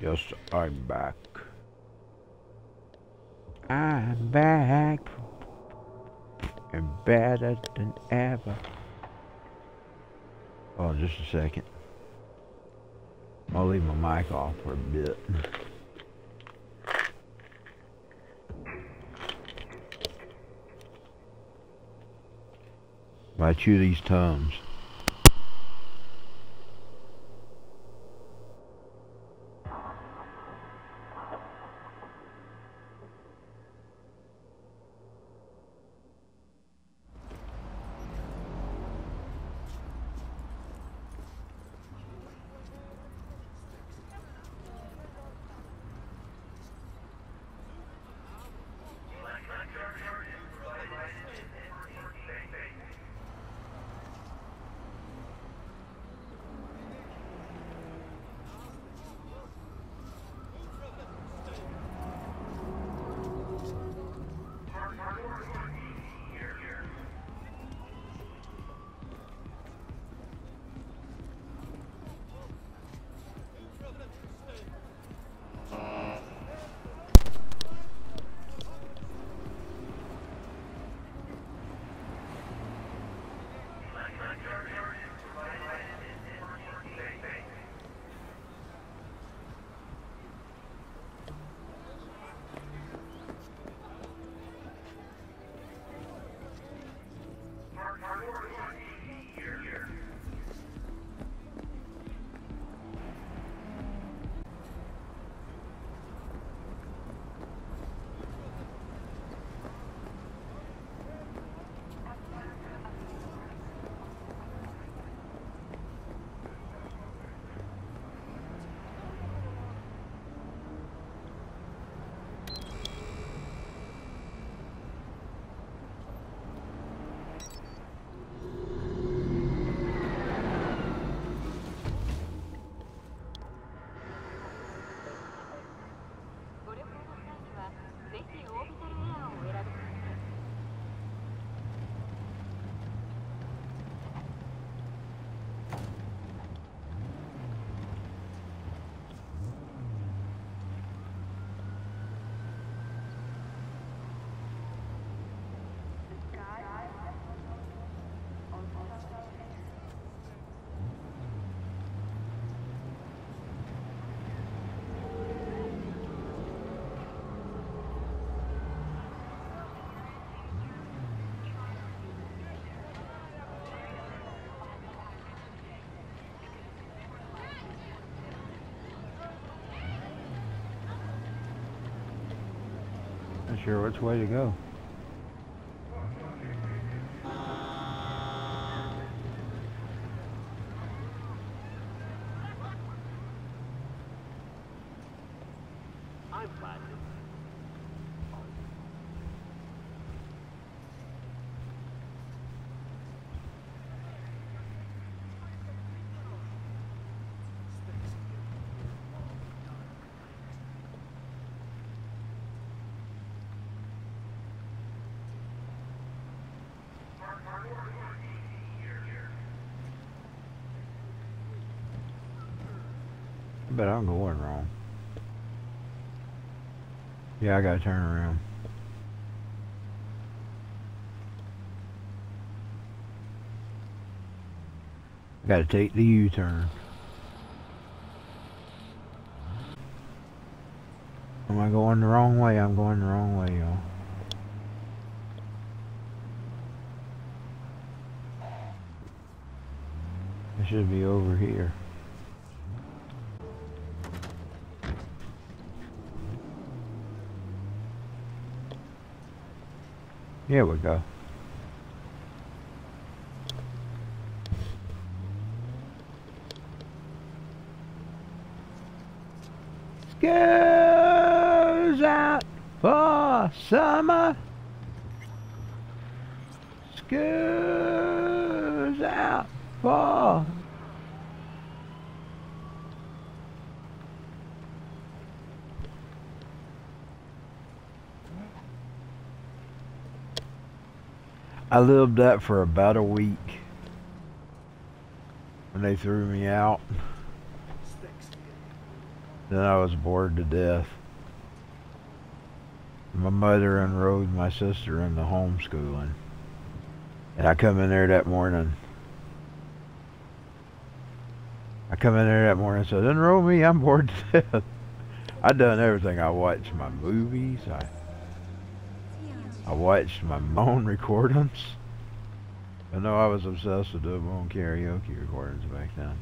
Yes, I'm back. I'm back. And better than ever. Oh, just a second. I'll leave my mic off for a bit. I chew these Tums. Not sure which way to go. I'm fine. I bet I'm going wrong. Yeah, I gotta turn around. I gotta take the U-turn. Am I going the wrong way? I'm going the wrong way, y'all. I should be over here. Here we go. Goes out for summer. Goes out for I lived that for about a week when they threw me out. Then I was bored to death. My mother enrolled my sister into homeschooling. And I come in there that morning. And said, enroll me, I'm bored to death. I done everything. I watched my movies. I watched my own recordings. I know I was obsessed with doing my own karaoke recordings back then.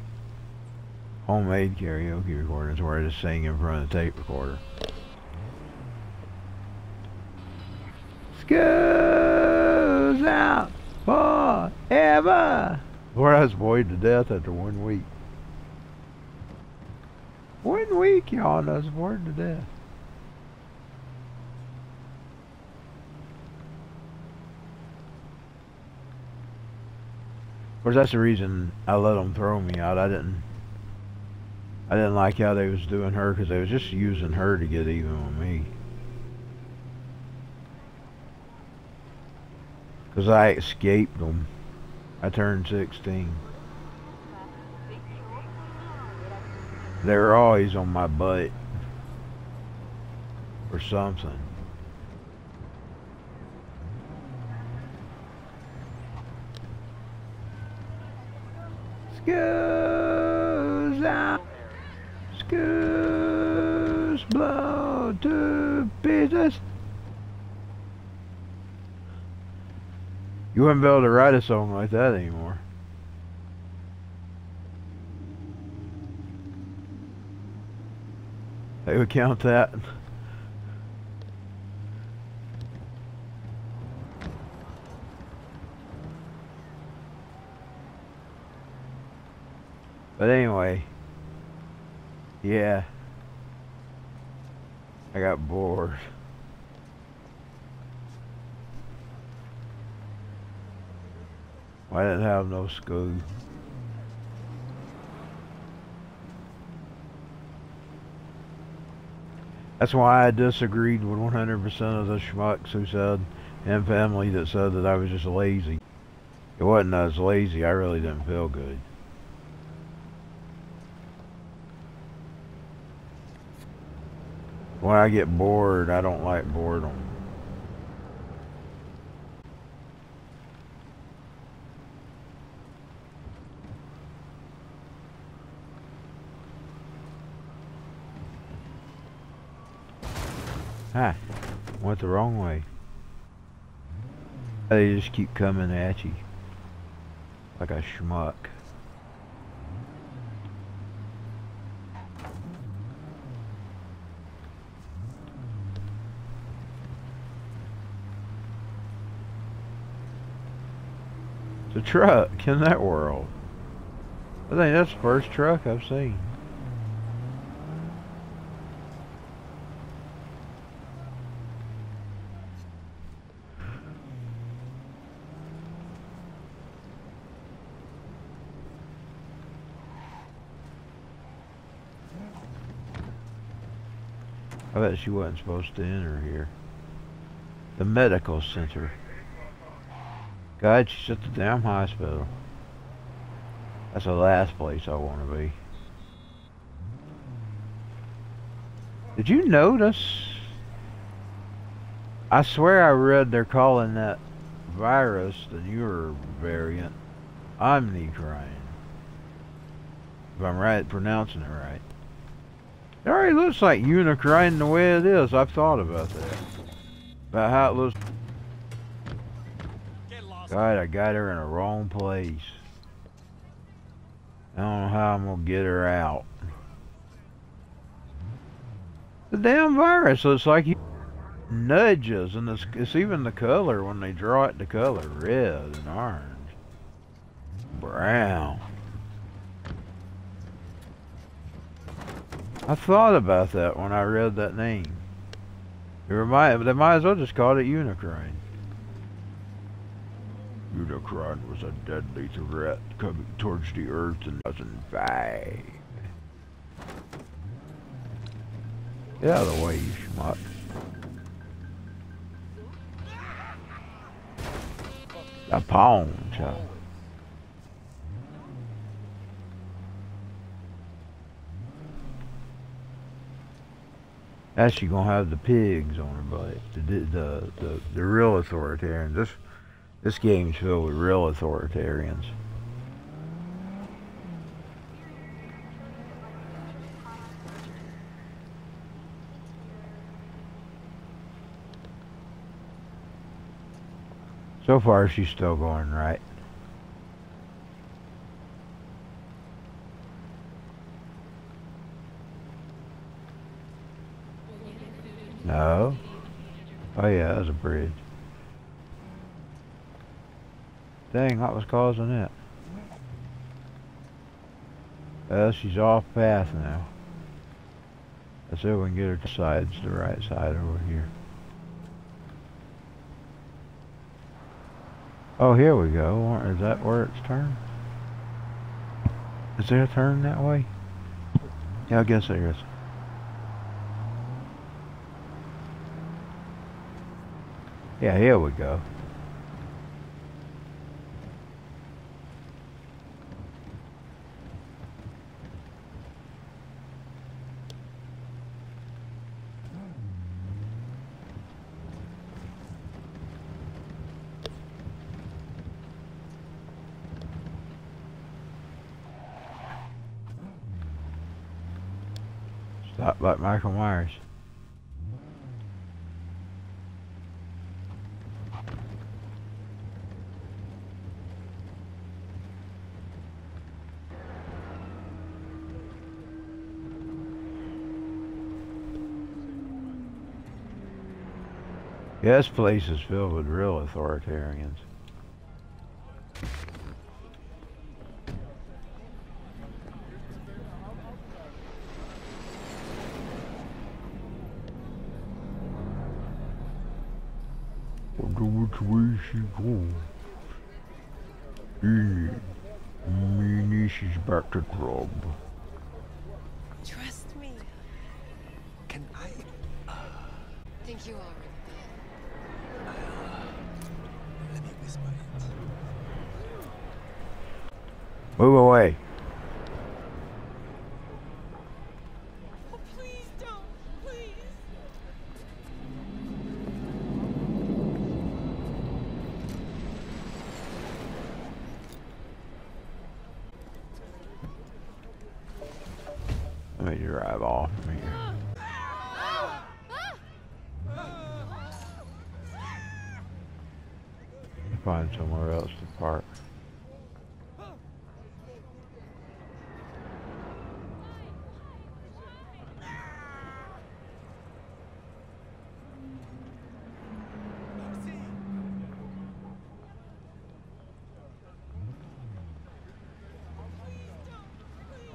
Homemade karaoke recordings where I just sing in front of the tape recorder. School's out forever. Where I was bored to death after 1 week. 1 week, y'all, and I was bored to death. Of course, that's the reason I let them throw me out. I didn't like how they was doing her, because they was just using her to get even with me. Because I escaped them. I turned 16. They were always on my butt. Or something. School's out. School's blow to pieces. You wouldn't be able to write a song like that anymore. They would count that. But anyway, yeah, I got bored. I didn't have no school. That's why I disagreed with 100% of the schmucks who said, and family that said that I was just lazy. It wasn't I was lazy, I really didn't feel good. When I get bored, I don't like boredom. Ah, went the wrong way. They just keep coming at you like a schmuck. It's a truck in that world. I think that's the first truck I've seen. I bet she wasn't supposed to enter here. The medical center. God, she's at the damn hospital. That's the last place I want to be. Did you notice? I swear I read they're calling that virus, the newer variant, Omicron. If I'm right, pronouncing it right. It already looks like Unicron the way it is. I've thought about that. About how it looks. God, I got her in the wrong place. I don't know how I'm gonna get her out. The damn virus looks like he nudges, and it's even the color when they draw it, the color red and orange, brown. I thought about that when I read that name. They might as well just call it Unicron. Unicron was a deadly threat coming towards the Earth in 2005. Get out of the way, you schmuck. A pawn, child. That's she gonna have the pigs on her butt. The real authoritarians. This game's filled with real authoritarians. So far, she's still going right. No. Oh yeah, that's a bridge. Dang, what was causing it? Well, she's off path now. Let's see if we can get her to sides, the right side over here. Oh, here we go. Is that where it's turned? Is there a turn that way? Yeah, I guess there is. Yeah, here we go. Stop like Michael Myers. Yeah, this place is filled with real authoritarians. Wonder which way she goes. Me niece is back to club. Trust me. Can I? Think you already Let me whisper it. Move away. Oh, please don't. Please. Let me drive off here. Find somewhere else to park.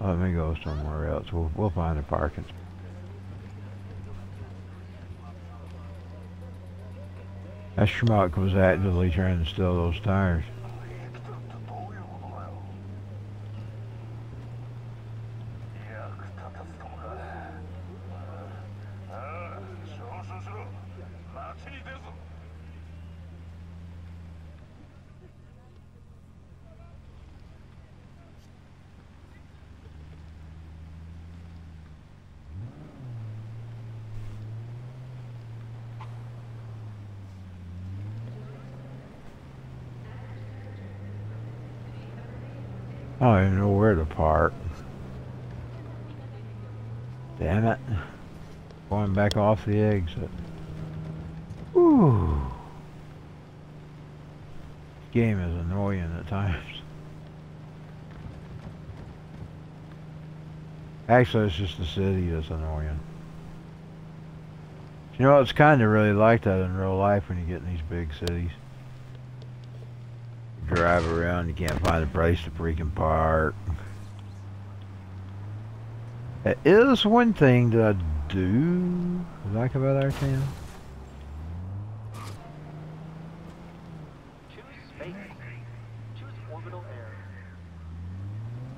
Let me go somewhere else. We'll find a parking. That schmuck was actively trying to steal those tires. I don't even know where to park. Damn it. Going back off the exit. Ooh. This game is annoying at times. Actually, it's just the city that's annoying. You know, it's kind of really like that in real life when you get in these big cities. Drive around, you can't find a place to freaking park. It is one thing that I do like about our town. Choose space. Choose orbital air.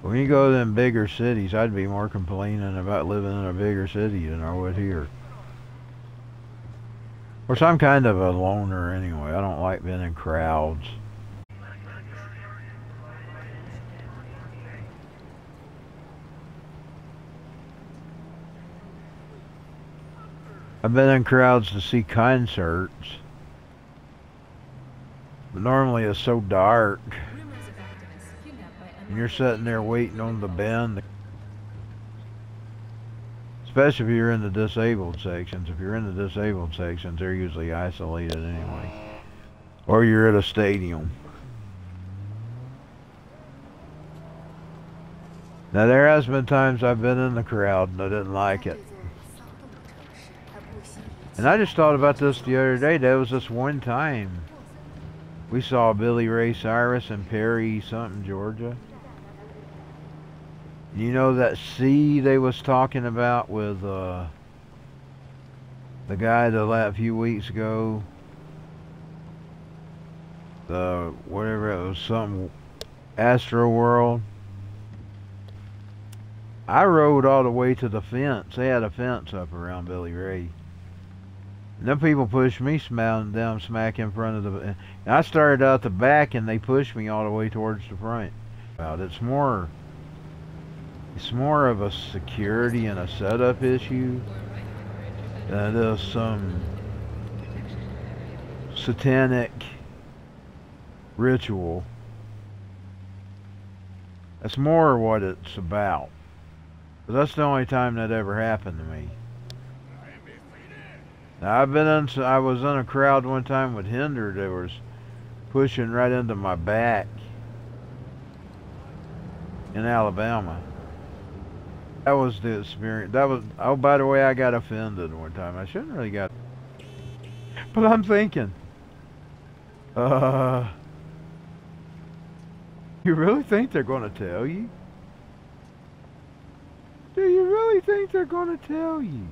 When you go to them bigger cities, I'd be more complaining about living in a bigger city than I would here. Of course, I'm kind of a loner anyway. I don't like being in crowds. I've been in crowds to see concerts. But normally it's so dark. And you're sitting there waiting on the band. Especially if you're in the disabled sections. If you're in the disabled sections, they're usually isolated anyway. Or you're at a stadium. Now there has been times I've been in the crowd and I didn't like it. And I just thought about this the other day. There was this one time we saw Billy Ray Cyrus in Perry something, Georgia. You know that C they was talking about with the guy a few weeks ago? The whatever it was, some Astro World. I rode all the way to the fence. They had a fence up around Billy Ray. And them people pushed me down smack in front of the... And I started out the back and they pushed me all the way towards the front. It's more of a security and a setup issue than it is some satanic ritual. That's more what it's about. But that's the only time that ever happened to me. Now I was in a crowd one time with Hinder that was pushing right into my back in Alabama. That was the experience. Oh, by the way, I got offended one time. I shouldn't really got. But I'm thinking, you really think they're going to tell you? Do you really think they're going to tell you?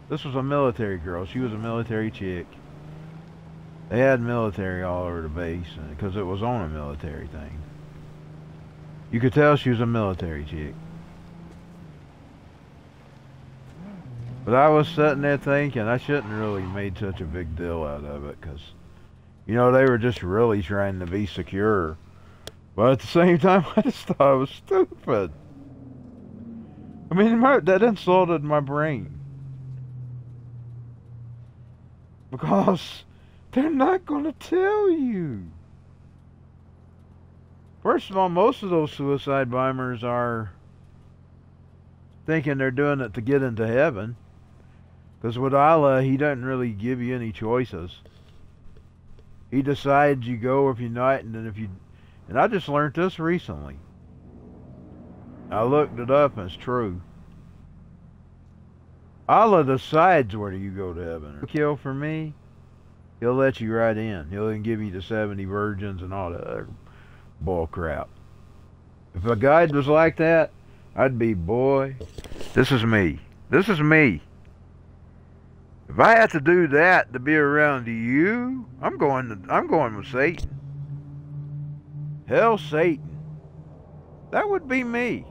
This was a military girl. She was a military chick. They had military all over the base because it was on a military thing. You could tell she was a military chick. But I was sitting there thinking I shouldn't really made such a big deal out of it because, you know, they were just really trying to be secure. But at the same time, I just thought it was stupid. I mean, that insulted my brain. Because they're not going to tell you. First of all, most of those suicide bombers are thinking they're doing it to get into heaven. Because with Allah, He doesn't really give you any choices. He decides you go if you're not, and then if you... And I just learned this recently. I looked it up and it's true. Allah decides whether you go to heaven. Kill for me, He'll let you right in. He'll even give you the 70 virgins and all that other bull crap. If a guide was like that, I'd be, boy, this is me. This is me. If I had to do that to be around you, I'm going with Satan. Hell, Satan. That would be me.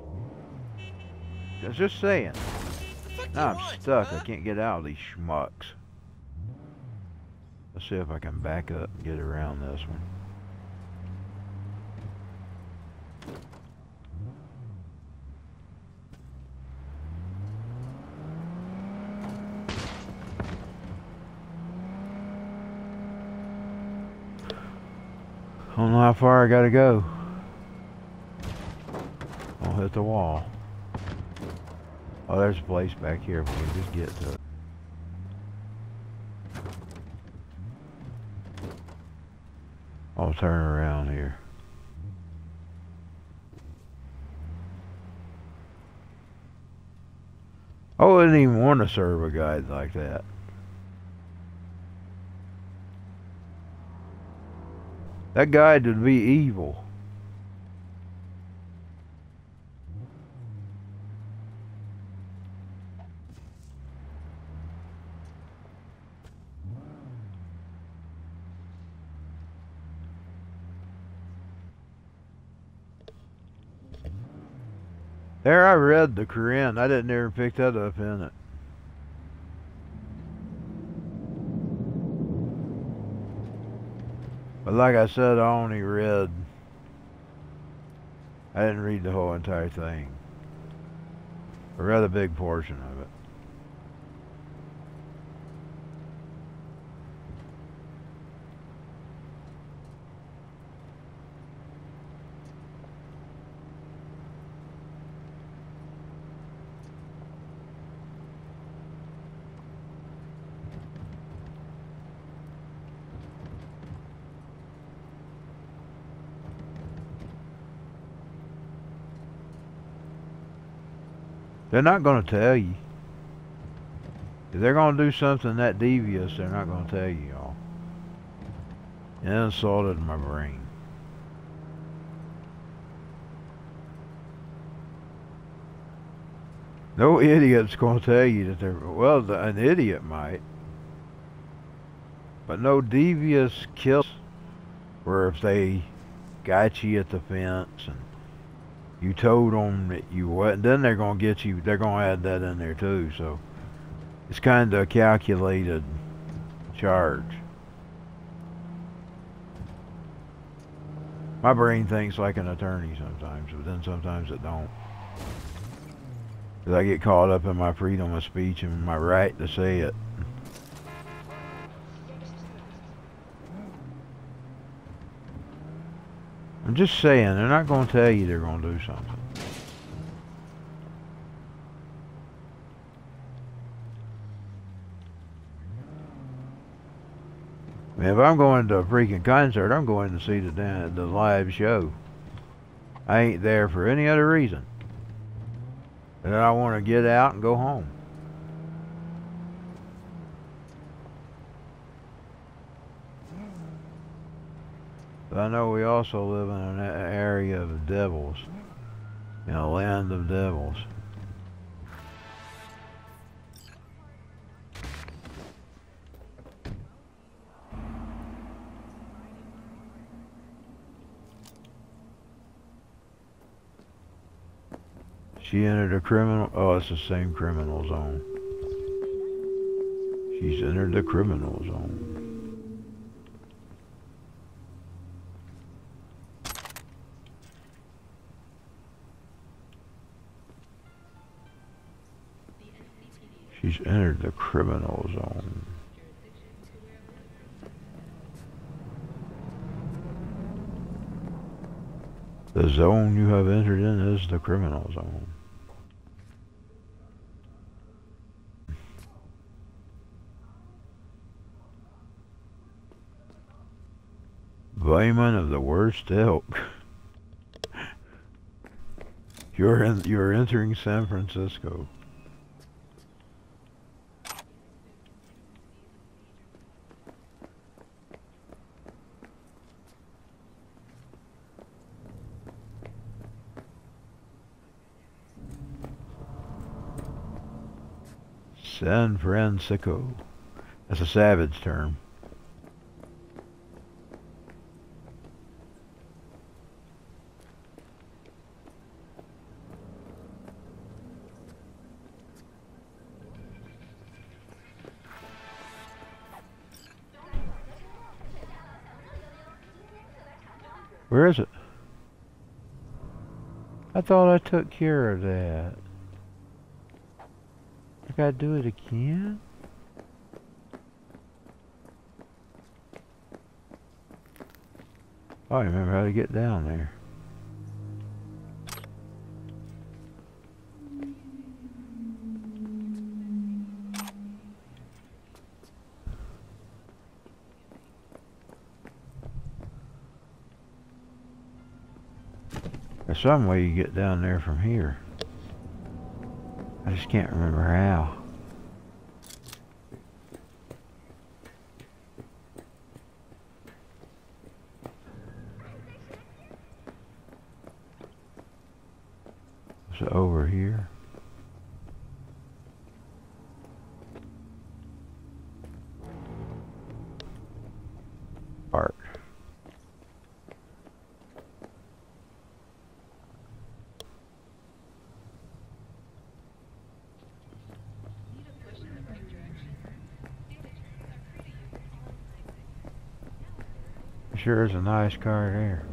Just saying. Now I'm stuck. I can't get out of these schmucks. Let's see if I can back up and get around this one. I don't know how far I gotta go. I'll hit the wall. Oh, there's a place back here if we can just get to it. I'll turn around here. I wouldn't even want to serve a guide like that. That guide would be evil. There, I read the Quran. I didn't ever pick that up in it. But like I said, I only read... I didn't read the whole entire thing. I read a big portion of it. They're not going to tell you. If they're going to do something that devious, they're not going to tell you, y'all. It insulted my brain. No idiot's going to tell you that they're... Well, an idiot might. But no devious kills where if they got you at the fence and you told them that you wasn't, then they're going to get you, they're going to add that in there too. So it's kind of a calculated charge. My brain thinks like an attorney sometimes, but then sometimes it don't. Because I get caught up in my freedom of speech and my right to say it. I'm just saying, they're not going to tell you they're going to do something. I mean, if I'm going to a freaking concert, I'm going to see the live show. I ain't there for any other reason. And I want to get out and go home. But I know we also live in an area of devils. In a land of devils. She entered a criminal... Oh, it's the same criminal zone. She's entered the criminal zone. She's entered the criminal zone. The zone you have entered in is the criminal zone. Layman of the worst ilk. You're entering San Francisco. San Francisco. That's a savage term. Where is it? I thought I took care of that. I gotta do it again? Oh, I remember how to get down there. There's some way you get down there from here. I just can't remember how. Is it over here? Park. Sure is a nice car there.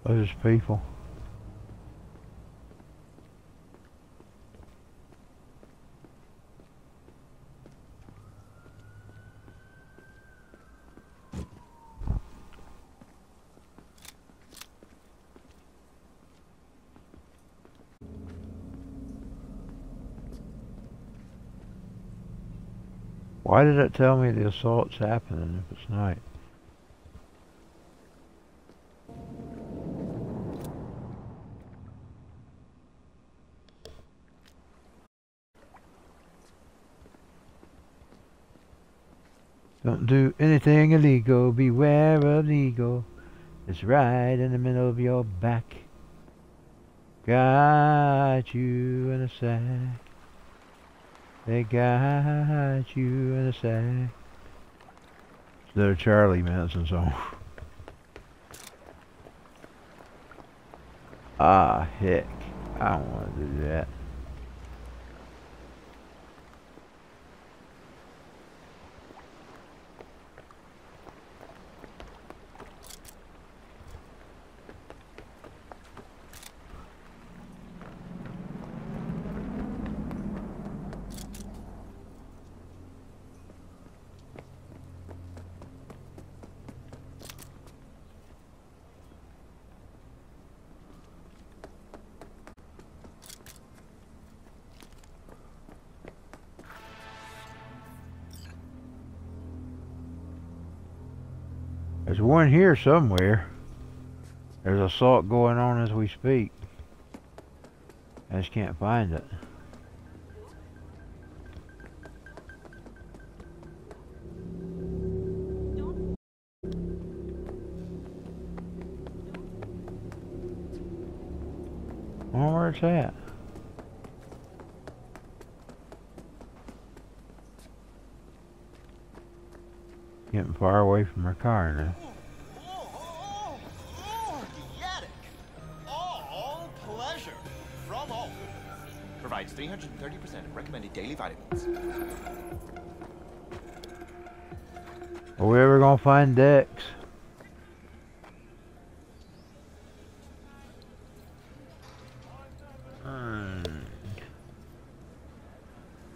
Those people. Why did it tell me the assault's happening if it's night? Don't do anything illegal, beware of illegal. It's right in the middle of your back. Got you in a sack. They got you in a sack. It's their Charlie Manson song. Ah, heck. I don't want to do that. There's one here somewhere. There's assault going on as we speak. I just can't find it. I wonder where it's at. Getting far away from our car now. The attic. All pleasure from home. Provides 330% of recommended daily vitamins. Are we ever gonna find Dex?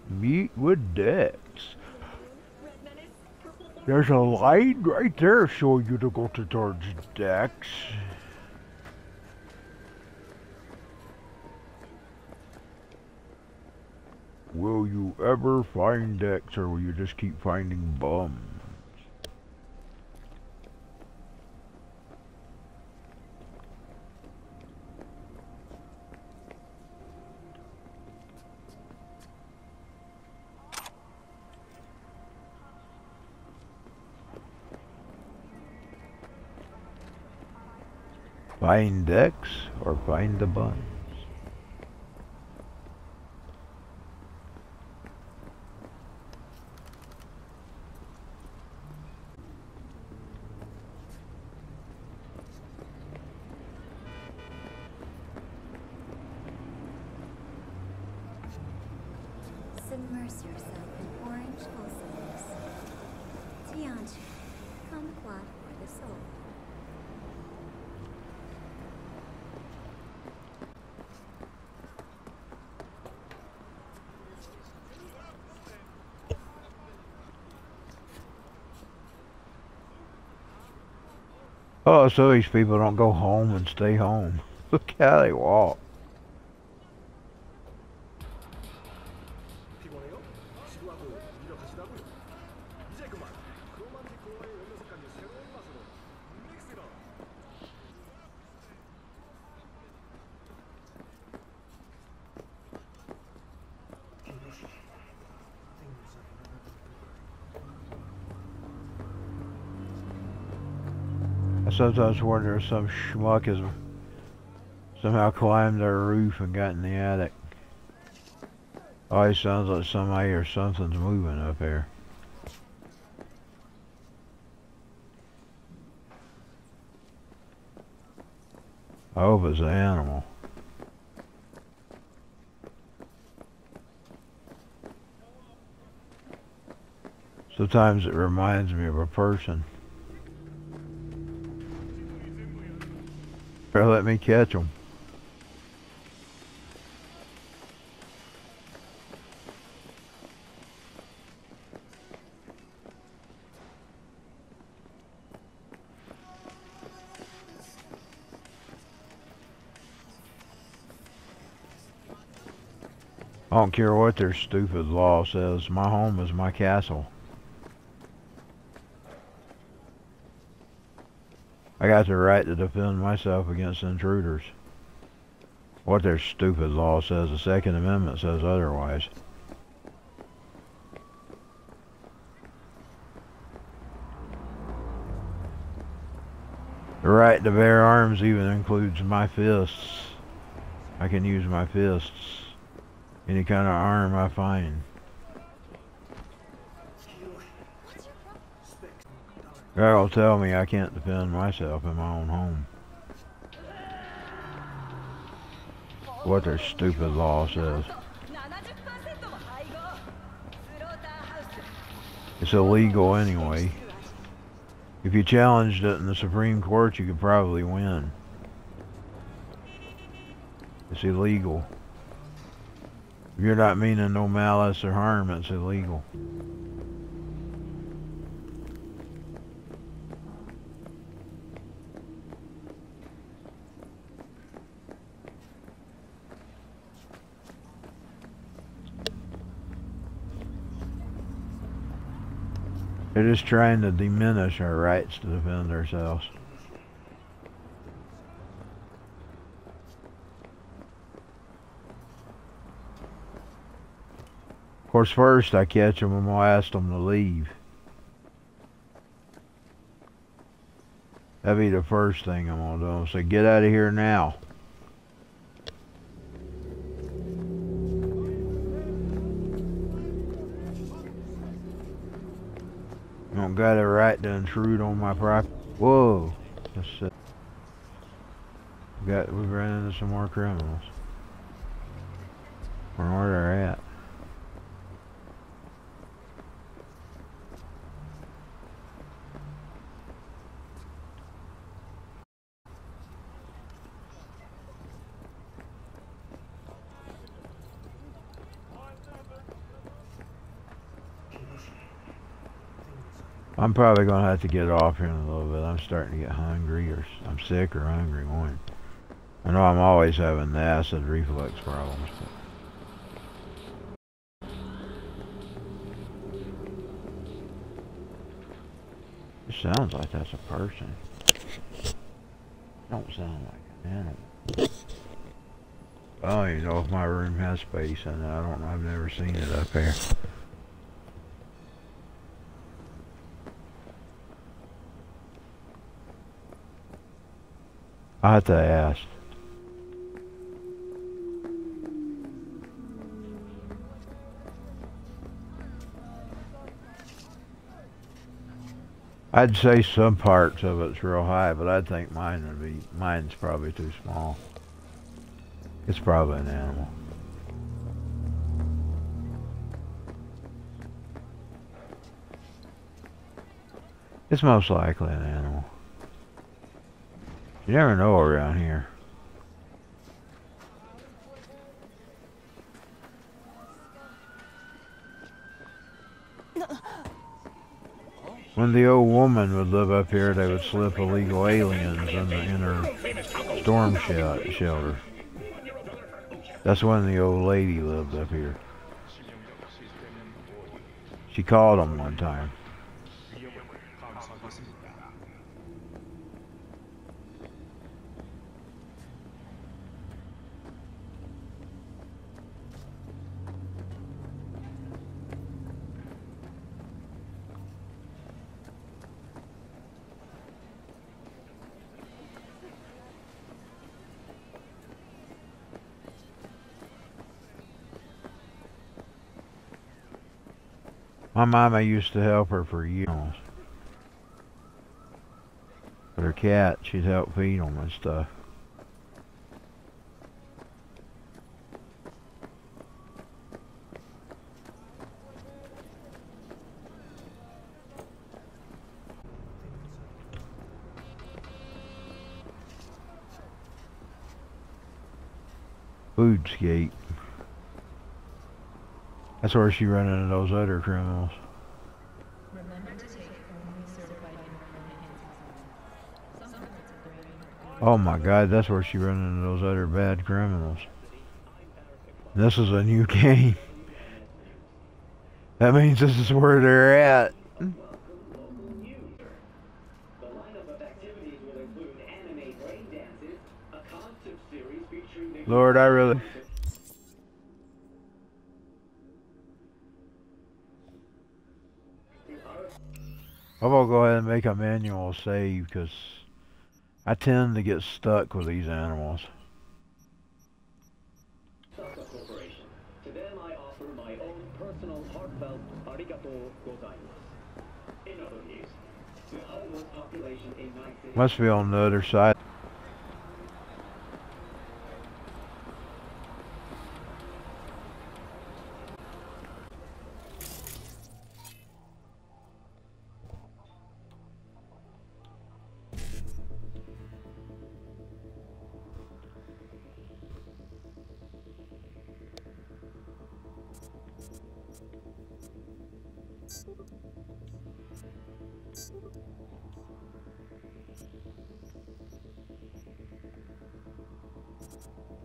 Meet with Dex. There's a light right there showing you to go towards Dex. Will you ever find Dex, or will you just keep finding bums? Find Dex or find the buns? Submerge yourself in orange wholesomeness. Tianchi, kumquat for the soul. Oh, so these people don't go home and stay home. Look how they walk. I sometimes wonder if some schmuck has somehow climbed their roof and got in the attic. Always sounds like somebody or something's moving up here. I hope it's an animal. Sometimes it reminds me of a person. Better let me catch them. I don't care what their stupid law says. My home is my castle. I got the right to defend myself against intruders. What their stupid law says, the Second Amendment says otherwise. The right to bear arms even includes my fists. I can use my fists. Any kind of arm I find. God will tell me I can't defend myself in my own home. What their stupid law says. It's illegal anyway. If you challenged it in the Supreme Court, you could probably win. It's illegal. If you're not meaning no malice or harm, it's illegal. They're just trying to diminish our rights to defend ourselves. Of course, first I catch them and I'll ask them to leave. That'd be the first thing I'm gonna do. I'll say, get out of here now. You don't got a right to intrude on my property. Whoa. Let's see. We've ran into some more criminals. Where they're at. I'm probably going to have to get off here in a little bit. I'm starting to get hungry, or I'm sick or hungry. One. I know I'm always having the acid reflux problems. But it sounds like that's a person. Don't sound like an animal. I don't even know if my room has space in it. I don't know. I've never seen it up here. I have to ask. I'd say some parts of it's real high, but I'd think mine's probably too small. It's probably an animal. It's most likely an animal. You never know around here. When the old woman would live up here, they would slip illegal aliens in her storm shelter. That's when the old lady lived up here. She called them one time. My mama used to help her for years. But her cat, she'd help feed them and stuff. Foodscape. That's where she run into those other criminals. Oh my God, that's where she run into those other bad criminals. This is a new game. That means this is where they're at. Lord, I really... I'm gonna go ahead and make a manual save because I tend to get stuck with these animals. To them I offer my own personal heartfelt arigato gozaimasu. In other news, the homeless population in Night City Must be on the other side.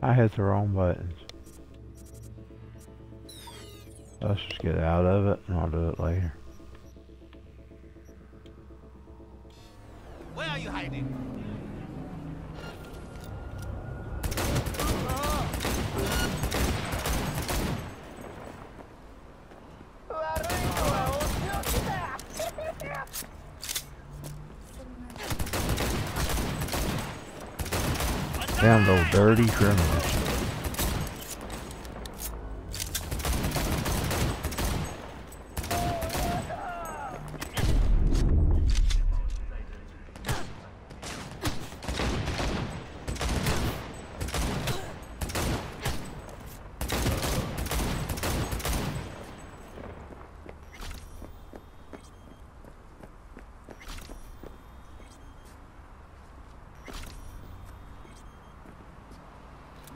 I hit the wrong buttons. Let's just get out of it and I'll do it later. Where are you hiding? Damn those dirty criminals.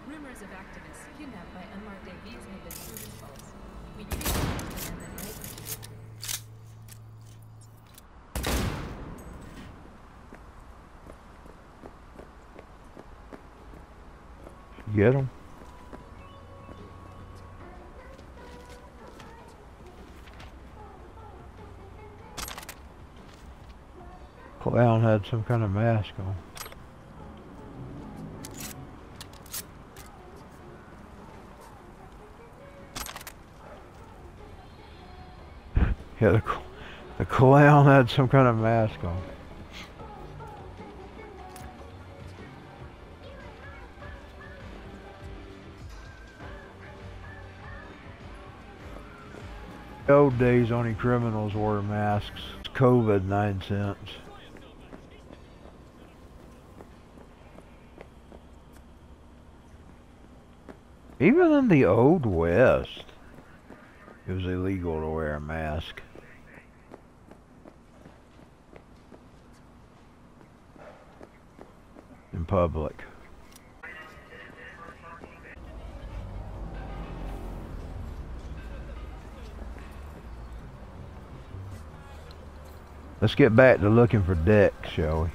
Rumors of activists kidnapped by unmarked AVs have been proven false. We need to understand that right. Get them. Clown had some kind of mask on. Yeah, the clown had some kind of mask on. The old days, only criminals wore masks. COVID 9 cents. Even in the Old West, it was illegal to wear a mask. In public. Let's get back to looking for Dex, shall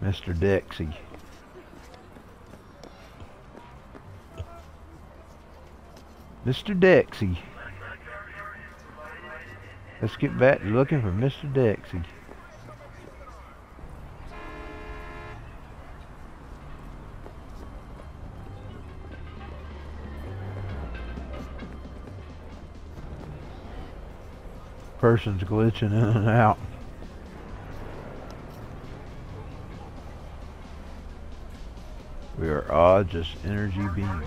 we? Mr. Dexy. Mr. Dexy. Let's get back to looking for Mr. Dexy. Person's glitching in and out. We are all just energy beings.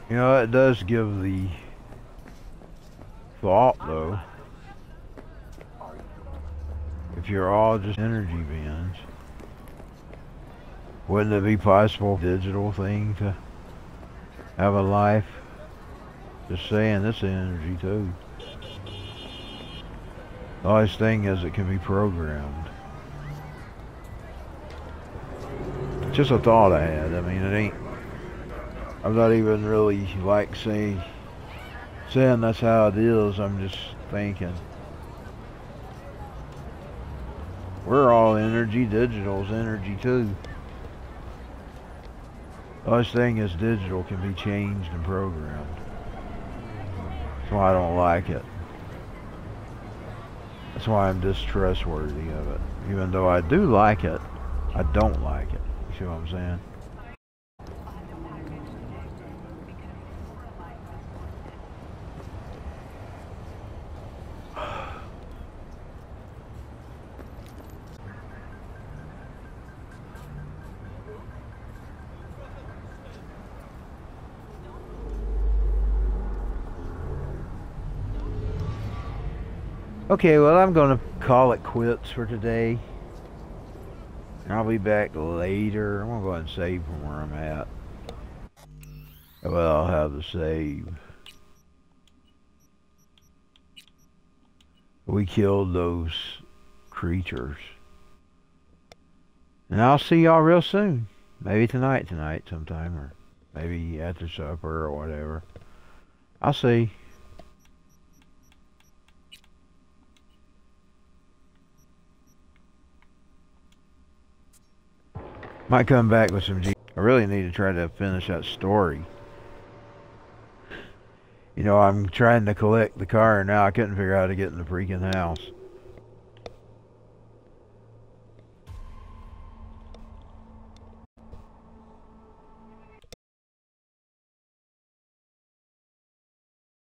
You know, it does give the thought, though. If you're all just energy beings, wouldn't it be possible for a digital thing to have a life? Just saying, this energy too. The only thing is it can be programmed. Just a thought I had. I mean, it ain't... I'm not even really like saying that's how it is. I'm just thinking. We're all energy. Digital's energy too. The only thing is digital can be changed and programmed. That's why I don't like it. That's why I'm distrustworthy of it. Even though I do like it, I don't like it. You see what I'm saying? Okay, well, I'm going to call it quits for today. And I'll be back later. I'm going to go ahead and save from where I'm at. Well, I'll have the save. We killed those creatures. And I'll see y'all real soon. Maybe tonight sometime. Or maybe after supper or whatever. I'll see. Might come back with some I really need to try to finish that story. You know, I'm trying to collect the car now. I couldn't figure out how to get in the freaking house.